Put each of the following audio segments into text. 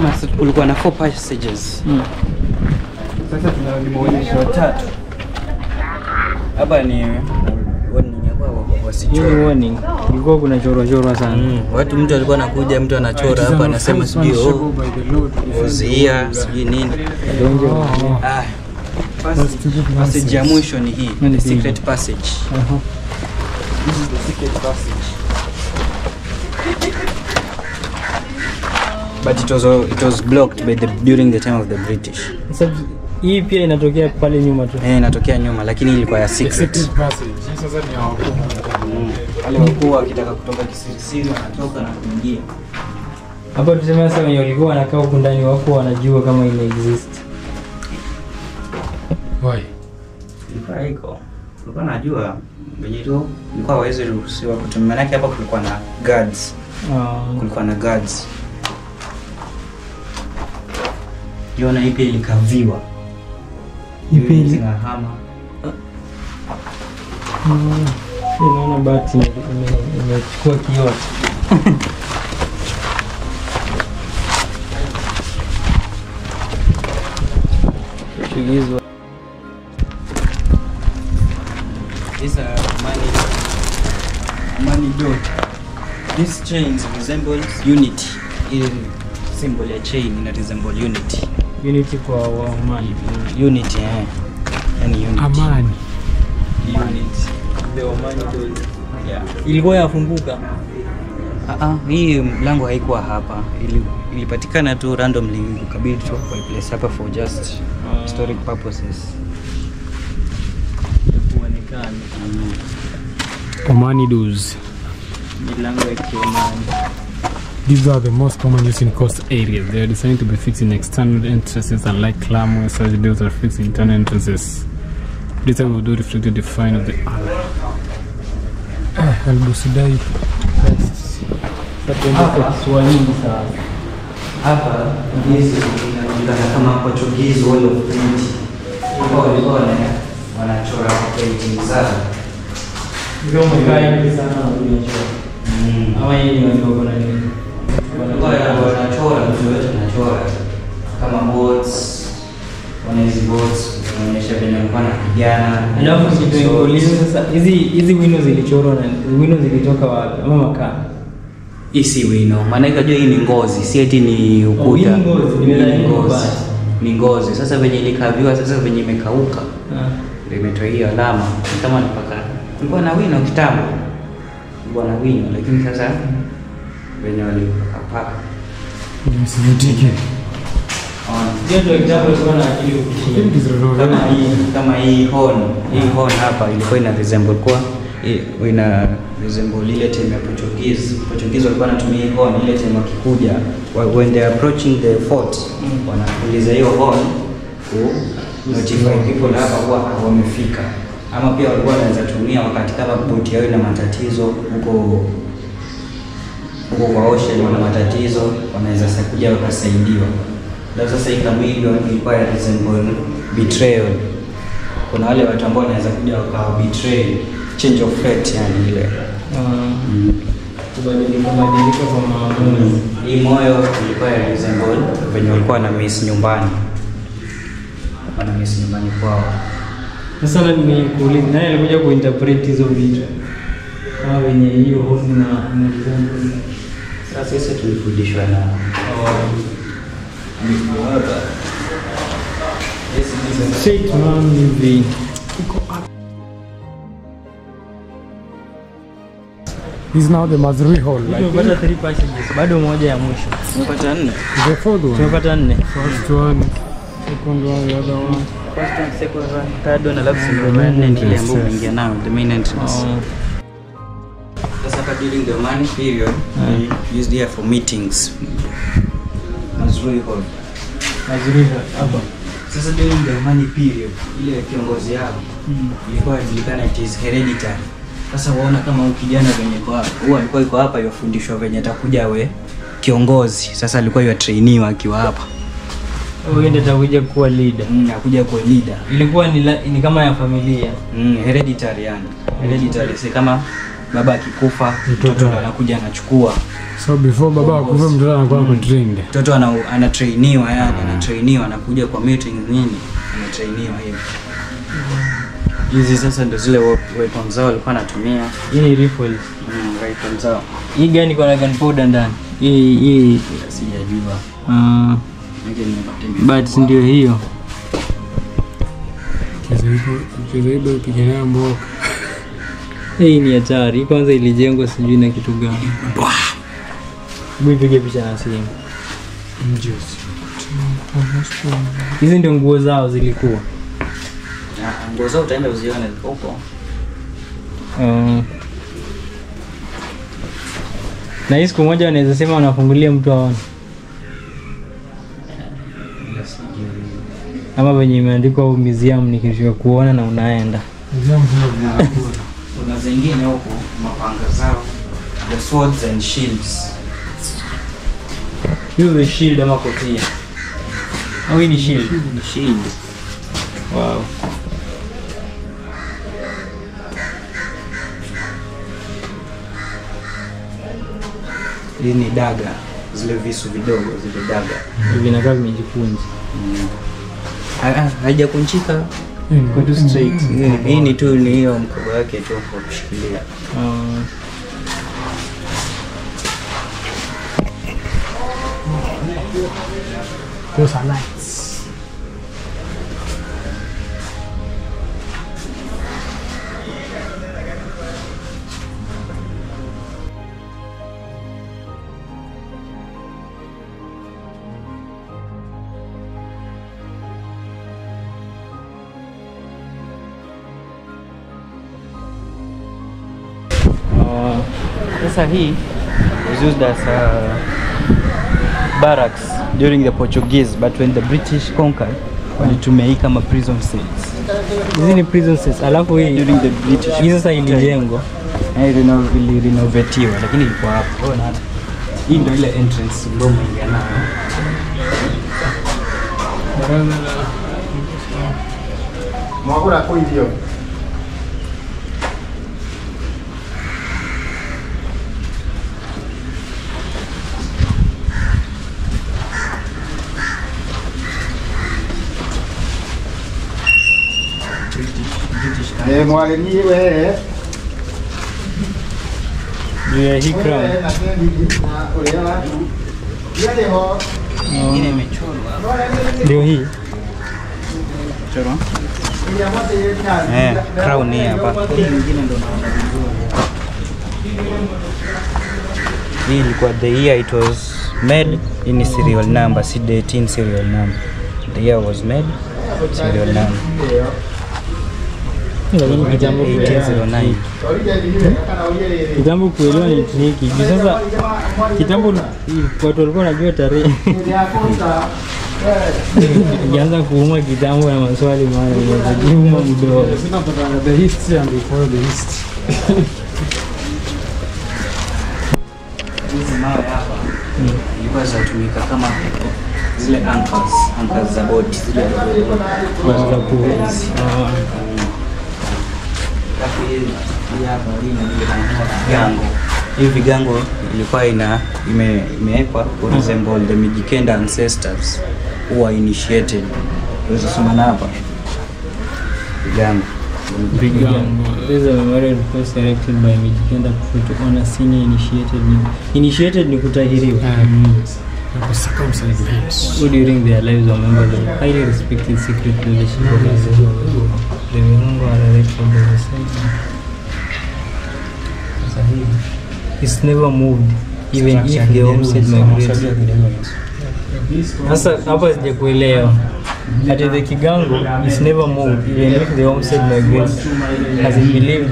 Sema kulikuwa na 4 passages. Sasa tunarudi maonyesho watatu. Hapa ni warning hapa wasichore. Warning. Ilikuwa kuna choro sana. Watu mtu alikuwa anakuja, mtu anachora hapa anasema sijui uzia sijui nini. Passage ya mwisho ni hii, the secret passage. This is the secret passage. But it was blocked during the time of the British. Sasa hii pia inatokea pale nyuma tu. Inatokea nyuma lakini ilikuwa ya secret. Passage. Sasa ni wakuu. Wale wakuu wakitaka kutoka kisirisiri wanatoka na kuingia. Hapo tuseme sasa wenye walikuwa wanakaa huko ndani wako wanajua kama ina exist. Why? Ilikuwa iko. Kulikuwa najua venye tu ilikuwa hawezi ruhusiwa kutumia, maana hapa kulikuwa na guards. Kulikuwa na guards. Yona ipi ilikaviwa. Ipi inahama. Naona bati imechukua kiote. Shigizwa. These are money dot. These chains resemble unity. In symbol ya chain ina resemble unity. Unity kwa Omani. Unity yani unity. Amani. Unity. The Omani dot. Yeah. Ilikuwa yafunguka. Hii mlango haikuwa hapa. Ilipatikana tu randomly, ukabidi tu kwa place hapa for just historic purposes. Kuonekana. Omani doors. Milango ya Kiomani. These are the most common used in coast areas. They are designed to be fixed in external entrances, unlike clam, such doors are fixed in internal entrances. This type of door reflected the fine of the Allah. Al-Busidai. Hapa hizi zinaonekana kama Portuguese wall of paint. Walikuwa wanachora painting zao. Ndio mkaya hivi sana wanachora. Ama yeye ndio wako na nini? Wanachora mtu yote anachora kama boats, wanaizi boats wanaonyesha venye walikuwa wanapigana. Alafu kitu sasa hizi windows zilichorwa na windows zilitoka wapi? Ama makaa. Hii si wino, maana ikajua hii ni ngozi, si eti ni ukuta. Ni ngozi. Sasa venye ilikaviwa, sasa venye imekauka. Ndio imetoa hiyo alama. Kama nipaka. Kulikuwa na wino kitambo. Kulikuwa na wino lakini sasa venye walipaka. Msivutike. Ndio kitambo tulikuwa na akili ukishia. Kama hii horn hapa ilikuwa ina resemble kwa ina resemble ile time ya Portuguese walikuwa wanatumia hii horn ile time wakikuja when they are approaching the fort wanapuliza hiyo horn ku notify people hapa kwa wamefika, ama pia walikuwa wanaweza tumia wakati kama boti yao ina matatizo huko kwa ocean, wana matatizo wanaweza kuja wakasaidiwa. Sasa ikamwilio ilikuwa ya resemble betrayal. Kuna wale watu ambao wanaweza kuja wakawa betray, change of fate yani ile. Kubadilika kwa maamuzi. Hii moyo ilikuwa ya resemble venye walikuwa na miss nyumbani. Wana miss nyumbani kwao. Sasa na nimekuuliza nani alikuja kuinterpret hizo vitu? Kama wenye hiyo hofu na resemble. Sasa sisi tulifundishwa na Straight man hivi. This is now the Mazrui Hall. Tumepata 3 passages. Bado moja ya mwisho. tumepata 4. The fourth one. Tumepata 4. First one, second one, the other one. First one, second one, third one, alafu ndio ile ambayo umeingia nayo, the main entrance. Sasa during the Omani period, we used here for meetings. Mazrui Hall. Hapa. Sasa during the Omani period, ile kiongozi yao ilikuwa inajulikana it is hereditary. Sasa waona kama ukijana venye kwa hapa, huwa alikuwa yuko hapa yafundishwa venye atakuja we kiongozi. Sasa alikuwa yu trainiwa akiwa hapa. Huyo ndiye atakuja kuwa leader. Akuja kuwa leader. Ilikuwa ni kama ya familia. Hereditary yani. Hereditary si kama baba akikufa mtoto anakuja anachukua. So before baba akufe mtoto anakuwa trained. Mtoto anatrainiwa yani, anatrainiwa anakuja kwa meeting nini, anatrainiwa hivi. Hizi sasa ndio zile weapons zao walikuwa wanatumia. Hii ni rifle. Rifle zao. Hii gani kwa gunpowder ndani? Hii sijajua. But ndio hiyo. Kizaibu kijana mboka. Hii ni hatari. Kwanza ilijengwa sijui na kitu gani. Mpige picha na simu. Hizi ndio nguo zao zilikuwa. Nguo zao utaenda uzione huko. Na hii siku moja wanaweza sema wanafungulia mtu aone. Ama venye imeandikwa museum ni kitu cha kuona na unaenda. Kuna zingine huko mapanga zao. The swords and shields. Hiyo ni shield ama kofia. Au hii ni shield? Shield. Wow. Hii ni daga, zile visu vidogo, zile daga. Vinakaa vimejikunja. Haijakunjika. Kwa tu straight. Hii ni tu ni hiyo mkoba wake tu kwa kushikilia. Those are lights. Sasa hii was used as barracks during the Portuguese, but when the British conquered, walitumia hii kama prison cells. Hizi ni prison cells. Alafu hii During the British, hii sasa ilijengwa. Renovatiwa, lakini ilikuwa hapo. Ona hata hii ndio ile entrance ambayo umeingia nayo. Mwakula kwa hivyo. Mwalimu wewe. Juu ya hii crown. Nyingine imechorwa. Ndio hii. Chorwa. Crown hii hapa. Nyingine ndio hii ilikuwa the year it was made in serial number, see the 18 serial number. The year was made, serial number. Kitambo 1809. Kitambo kuelewa ni tricky. Sasa kitambo watu walikuwa wanajua tarehe. Ukianza kuuma kitambo na maswali mara unajiuma mdomo. The history and before the history. Hizi mawe hapa ilikuwa zinatumika kama zile anchors za boti zile za kuwezi. Vigango. Hivi vigango ilikuwa imewekwa to resemble the Mijikenda ancestors who were initiated. Unaweza soma hapa. Vigango. This is a memorial request erected by Mijikenda to honor senior initiated. Initiated ni kutahiriwa. Who during their lives were members of highly respected secret leadership organization. The Virungo are elected by the Senate. It's never moved, even if the homestead migrates. Sasa hapa sijakuelewa. At the Kigango is never moved, even if the homestead migrates, as it believed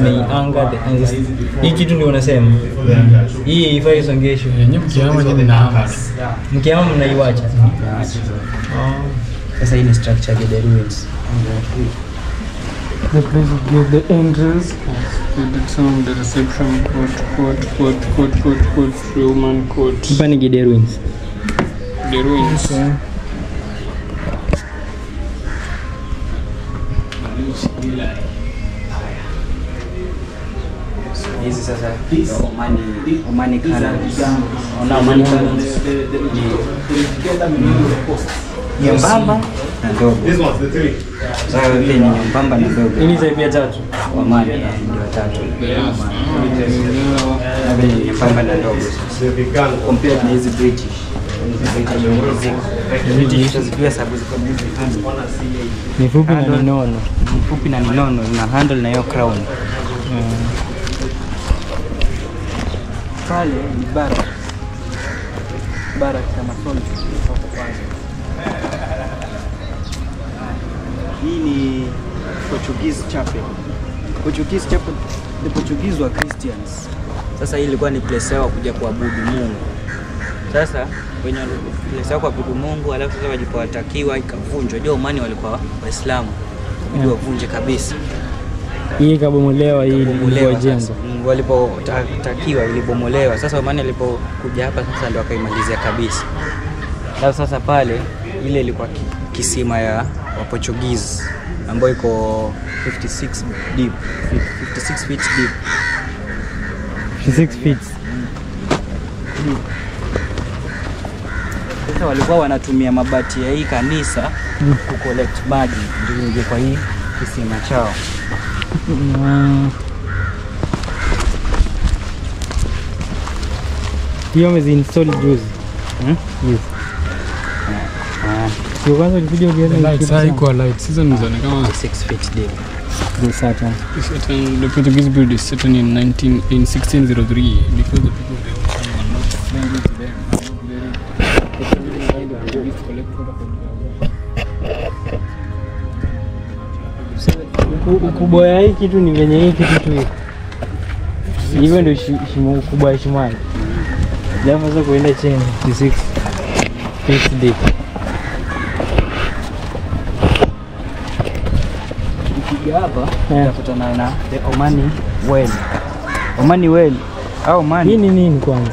may anger the ancestors. Hii kitu ndio unasema. Hii ifai songesho. Mkiama mnaiwacha. Sasa hii ni structure ya the ruins. The place of the entrance, the reception, court, Roman court. Hapa ni Gede ruins. The ruins. Hizi sasa Omani cannons. Ona Omani cannons ni nyembamba na ndogo. Sasa ni nyembamba na ndogo. Hii ni type ya tatu. Omani ndio tatu. Ni nyembamba na ndogo. Compared na hizi British. Ni fupi na ni nono. Ni fupi na ni nono, na handle na hiyo crown. Pale ni bara kama soni hapo kwanza. Hii ni Portuguese chapel. Portuguese chapel, the Portuguese were Christians. Sasa hii ilikuwa ni place yao kuja kuabudu Mungu. Sasa wenye place yao kuabudu Mungu, alafu sasa walipowatakiwa ikavunjwa. Ndio Omani walikuwa Waislamu. Ndio wavunje kabisa. Hii ikabomolewa hii ilipojengwa. Walipotakiwa ilibomolewa. Sasa Omani alipokuja hapa sasa ndio akaimalizia kabisa. Na sasa pale ile ilikuwa kisima ya wa Portuguese ambayo iko 56 deep, 56 feet deep. 56 feet. Sasa walikuwa wanatumia mabati ya hii kanisa kucollect maji ndio kwa hii kisima chao. Hiyo wameinstall juzi. Yes. Sio kwanza ulikuja uliona lights haikuwa lights. Season zone kama 6 feet deep. the Saturn. The Portuguese built is certain in 1603 because the people they were not friendly to them. Ukubwa ya hii kitu ni venye hii kitu tu hivyo ndio shimo ukubwa ya shimo. Alafu sasa kuenda chini 56 feet deep. Ukija hapa utakutana na the Omani well. Omani well au Omani. Hii ni nini kwanza?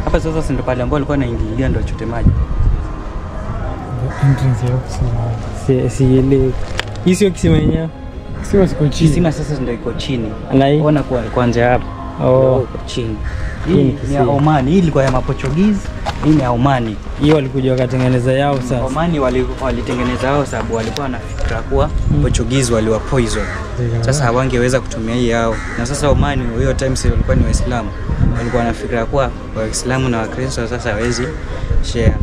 Hapa sasa ndio pale ambapo alikuwa anaingilia ndio achote maji. Entrance ya kusema. Sielewi. Hii sio kisima yenyewe. Kisima siko chini. Kisima sasa ndio iko chini. Ona kwa kwanza hapa. Iko chini. Hii ni ya Omani, hii ilikuwa ya Maportuguese, hii ni ya Omani. Hiyo walikuja wakatengeneza yao sasa. Omani walitengeneza yao sababu walikuwa na fikra kuwa Portuguese waliwa poison. Sasa hawangeweza kutumia hii yao. Na sasa Omani hiyo time sasa walikuwa ni Waislamu. Walikuwa na fikra kuwa Waislamu na Wakristo sasa hawezi share.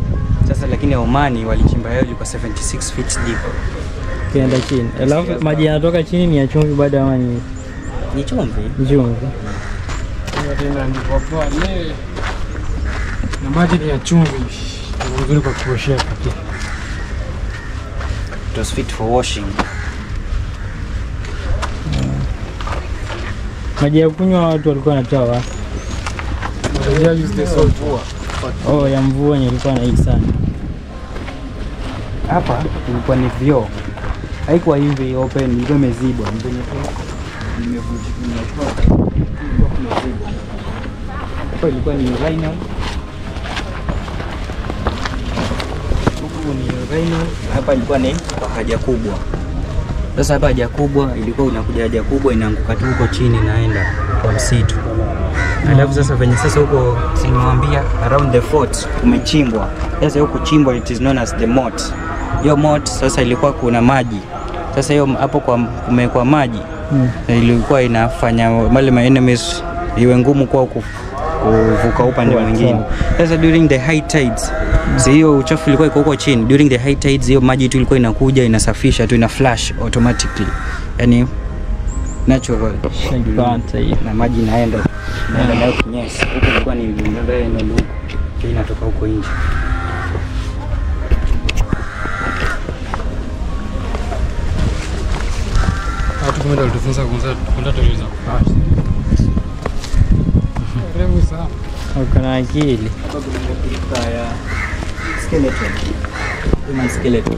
Sasa lakini Omani walichimba yao ilikuwa 76 feet deep. Kienda chini. Alafu maji yanatoka chini ni ya chumvi baada ya maji. Ni chumvi? Ni chumvi. Tena ni kwa pale. Na maji ni ya chumvi. Ni nzuri kwa kuoshea pia. It was fit for washing. Maji ya kunywa watu walikuwa wanatoa. They use the salt water. Ya mvua ilikuwa na hii sana. Hapa ilikuwa ni vioo. Haikuwa hivi open, ilikuwa imezibwa. Hapa ilikuwa ni urinal. Huku ni urinal. Hapa ilikuwa ni kwa haja kubwa. Sasa hapa haja kubwa ilikuwa unakuja haja kubwa inaanguka tu huko chini naenda kwa msitu. Alafu sasa venye sasa huko simwambia around the fort umechimbwa. Sasa huko chimbwa it is known as the moat. Hiyo moat sasa ilikuwa kuna maji. Sasa hiyo hapo kumekuwa maji. Ilikuwa inafanya wale ma enemies iwe ngumu kwa kuvuka upande mwingine. Sasa during the high tides, hiyo uchafu ilikuwa iko huko chini. During the high tides hiyo maji tu ilikuwa inakuja inasafisha tu ina flash automatically. Yaani natural na maji inaenda nayo kinyesi. Huko ilikuwa ni ndio eneo inatoka huko nje. Tumeenda tufunza kwenda tuliza. Refu sana. Ukana akili. Ya skeleton. Human skeleton.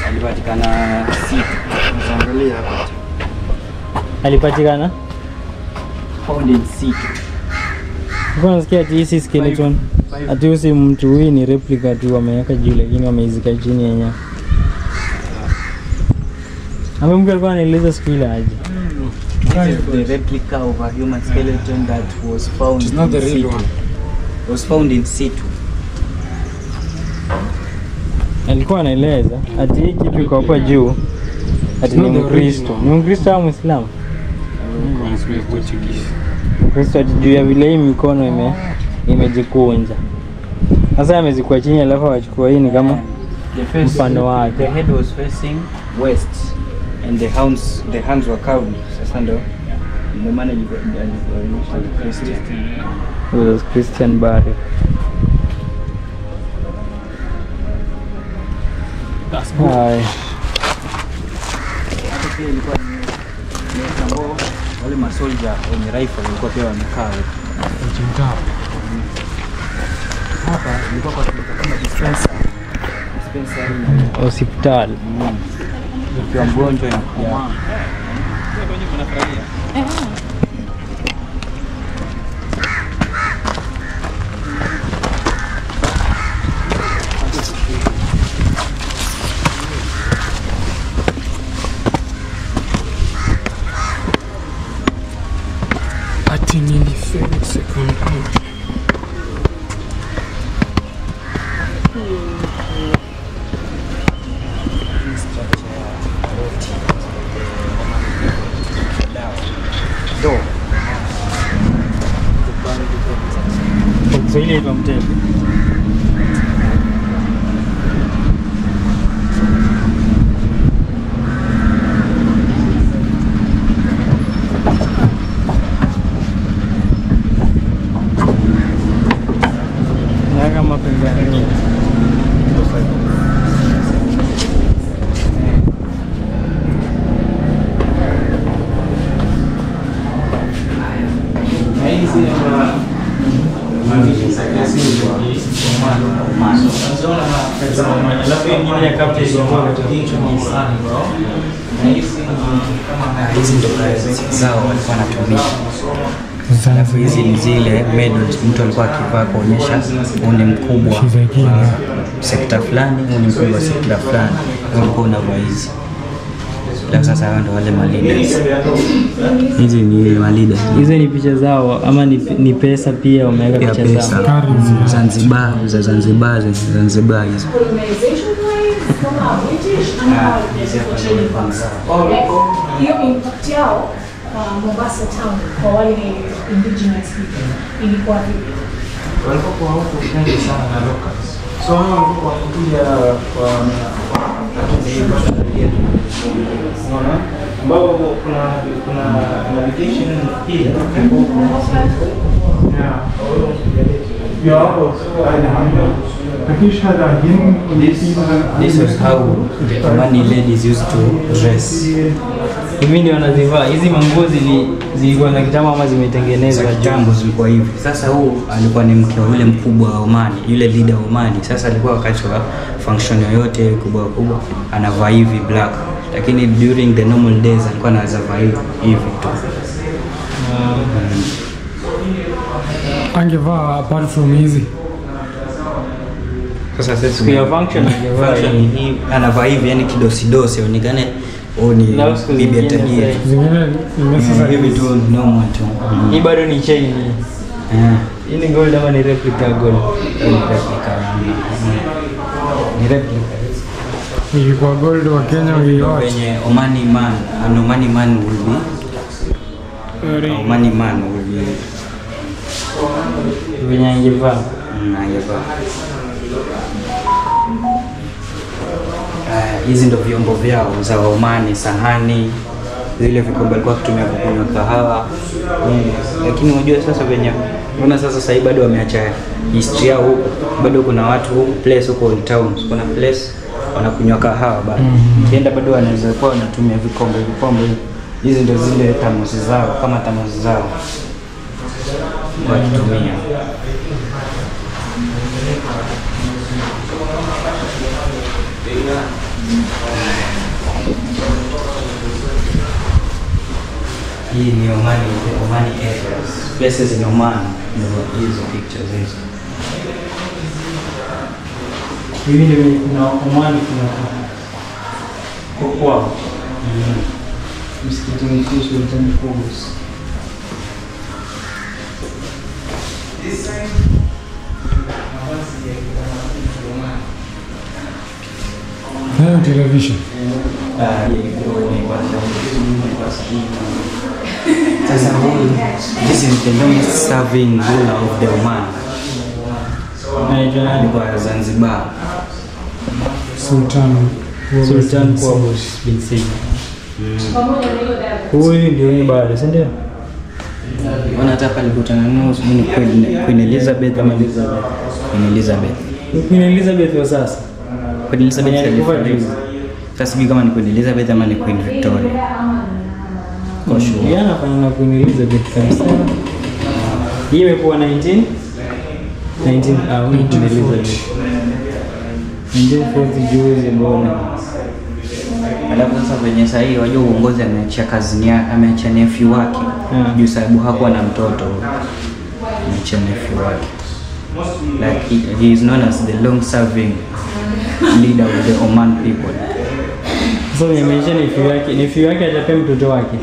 Alipatikana Angalia hapa. Alipatikana found in situ. Kwa nasikia ati hii skeleton. Ati usi mtu huyu ni replica tu wameweka juu lakini wameizika chini yenyewe. Mke alikuwa anaeleza siku ile aje. This is the replica of a human skeleton that was found. It's not the in real situ. one. Was found in situ. Alikuwa anaeleza ati hii kitu iko hapa juu ati ni Mkristo. Ni Mkristo au Muislamu? Mkristo ati juu ya vile hii mikono imejikunja. Sasa amezikuwa chini alafu achukua hii ni kama mfano wake. The head was facing west and the hands were curved. Sasa ndio maana alikuwa Christian. It was Christian burial. That's good. Hai. Hata pia ilikuwa ni ambao wale masoldier wenye rifle walikuwa pia wamekaa huko. Hapa ilikuwa kwa kama dispenser Hospitali. Ukiwa mgonjwa ya Ati nilifeli second out. Kiswahili inaitwa mtende. Na kama pembeni. hizi ndo zao walikuwa wanatumia. Alafu hizi ni zile medals mtu alikuwa akivaa kuonyesha huu ni mkubwa wa sekta fulani, huu ni mkubwa wa sekta fulani, ulikuwa unavaa hizi. Alafu sasa hao ndo wale leaders. Hizi ni leaders. Hizo ni picha zao ama ni pesa pia wameweka picha zao. Zanzibar hizo. Hiyo impact yao Mombasa town kwa wale indigenous people ilikuwa vipi? Walikuwa huko wengi sana na locals. So hao walikuwa kuja kwa unaona ambapo kuna navigation pia This was how the Omani ladies used to dress. Hivi ndio wanazivaa. Hizi manguo zilikuwa za kitambo ama zimetengenezwa za kitambo zilikuwa hivi. Sasa huu alikuwa ni mke wa yule mkubwa wa Omani, yule leader wa Omani. Sasa alikuwa wakati wa function yoyote kubwa anavaa hivi black. Lakini during the normal days alikuwa anaweza vaa hivi tu. Angevaa apart from hizi. Sasa sasa kwa function hii anavaa hivi, yani kidosi aonekane ni bibi ya tajiri. Zingine necessary Hivi tu normal tu. Hii bado ni chain hii. Hii ni gold ama ni replica gold? Ni replica. Ilikuwa gold wa Kenya waliwatch. Wenye Omani man will be Venye angevaa. Hizi ndo vyombo vyao za Omani, sahani, zile vikombe walikuwa kutumia kunywa kahawa. Lakini unajua sasa venye sasa hivi bado wameacha history yao huko. Bado kuna watu huko place huko Old Town. Kuna place wanakunywa kahawa bado. Kienda bado wanaweza kuwa wanatumia vikombe. Hizi ndo zile tamuzi zao, kama tamuzi zao wakitumia. Hii ni Omani areas. Places in Oman. Hizo pictures hizo. Hivi ndio kuna Omani kuna kwa. msikiti mkuu Sultan Qaboos. Television. Sasa this is the longest serving ruler of the Oman. Alikuwa Zanzibar. Sultan Qaboos bin Said. Huyu ndio bado, si ndio? Wana hata alikutana nao Queen Elizabeth ama Queen Elizabeth wa sasa. Queen Elizabeth alifariki. Sasa sijui kama ni Queen Elizabeth ama ni Queen Victoria. Kwa sure. Yana fanana Queen Elizabeth kabisa. Hii imekuwa 19 Queen Elizabeth. 1940 juzi mbona. Alafu sasa kwenye saa hii wajua uongozi ameachia kazini yake, ameachia nephew wake. Juu sababu hakuwa na mtoto. Ameachia nephew wake. Like he is known as the long serving leader of the Oman people. So nimeisha nephew yake hajapea mtoto wake.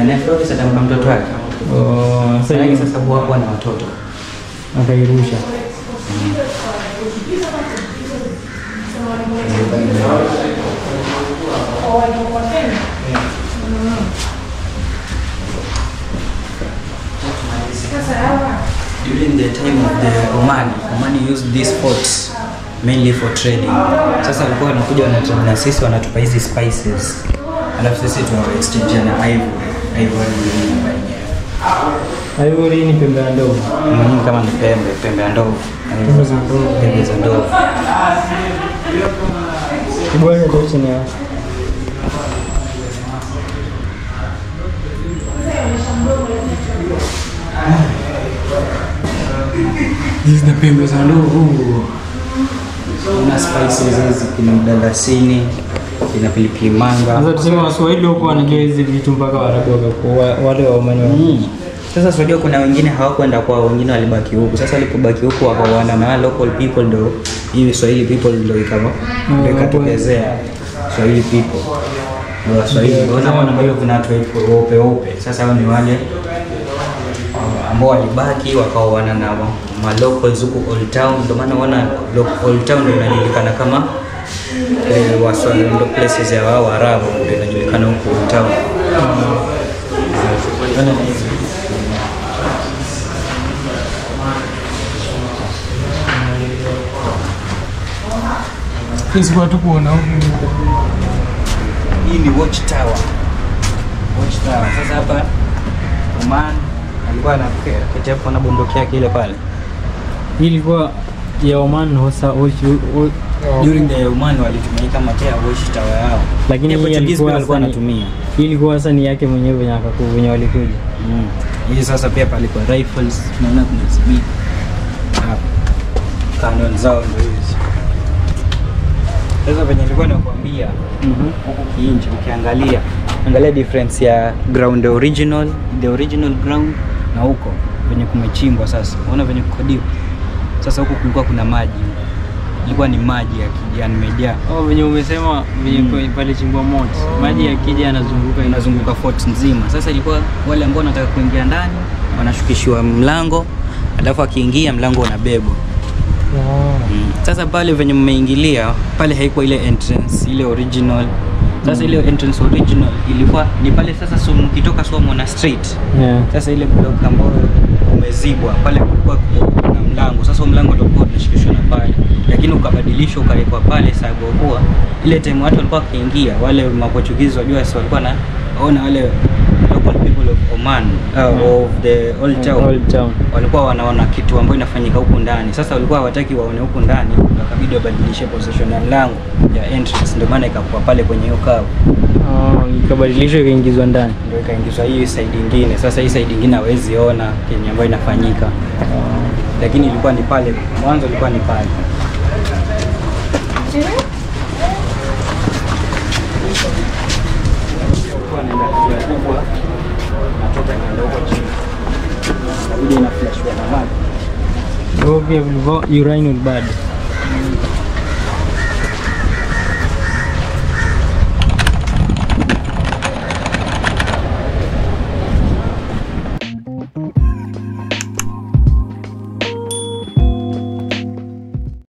Nephew wake sasa atampa mtoto wake. Sasa hakuwa na watoto. Akairusha. During the time of the Oman used these forts mainly for trading. Sasa walikuwa wanakuja na sisi wanatupa hizi spices. Alafu sisi tunawa exchange na Ivory ni pembe ya ndovu. Kama ni pembe ya ndovu. Pembe za ndovu. Bwana ndio chini yao. Hizi ni pembe za ndovu. Kuna spices hizi, kuna mdalasini, kuna pilipili manga. Sasa tuseme Waswahili huko wanajua hizi vitu mpaka Waarabu wale wa Omani. Sasa unajua kuna wengine hawakwenda kwa wengine walibaki huku. Sasa walipobaki huku wakawana na local people ndo hivi Swahili people ndo ikatokezea Swahili people. Ndio Waswahili unaona mbele kuna watu weupe. Sasa hao ni wale ambao walibaki wakaoana na locals huko Old Town. Ndio maana wana Old Town ndio inajulikana kama Waswahili ndo places ya wao Waarabu ndio inajulikana huko Old Town. Hizi watu kuona huko. Hii ni Watchtower. Sasa hapa Oman alikuwa anaketi hapo na bunduki yake ile pale. Hii ilikuwa ya Oman hasa during the Oman walitumia kama Watchtower yao. Lakini hii alikuwa anatumia. Hii ilikuwa sasa ni yake mwenyewe wenye walikuja. Hii sasa pia palikuwa rifles, tunaona kuna speed. Hapa. Cannon zao ndio hizi. Sasa venye nilikuwa nakwambia huko kiinje ukiangalia difference ya the original ground na huko venye kumechimbwa sasa. Unaona venye kukodiwa. Sasa huko kulikuwa kuna maji. Ilikuwa ni maji ya kijani imejaa. Venye umesema venye pale chimbwa moto. Maji yakija yanazunguka fort nzima. Sasa ilikuwa wale ambao wanataka kuingia ndani wanashukishiwa mlango, alafu akiingia mlango unabebwa. Sasa pale venye mmeingilia pale haikuwa ile entrance ile original. Sasa ile entrance original ilikuwa ni pale sasa mkitoka Somona Street. Sasa ile block ambayo umezibwa pale kulikuwa na mlango. Sasa mlango ulikuwa unashikishwa na pale. Lakini ukabadilishwa ukawekwa pale sababu kwa ile time watu walikuwa wakiingia wale Maportuguese wajua sio walikuwa naona wale local people of Oman of the Old Town walikuwa wanaona kitu ambacho inafanyika huko ndani. Sasa walikuwa hawataki waone huko ndani, wakabidi wabadilishe position ya mlango ya entrance, ndio maana ikakuwa pale kwenye hiyo kao. Ikabadilishwa ikaingizwa ndani. Ndio ikaingizwa hii side nyingine. Sasa hii side nyingine hawezi ona kenye ambayo inafanyika. Lakini ilikuwa ni pale mwanzo, ilikuwa ni pale. Uranium bad.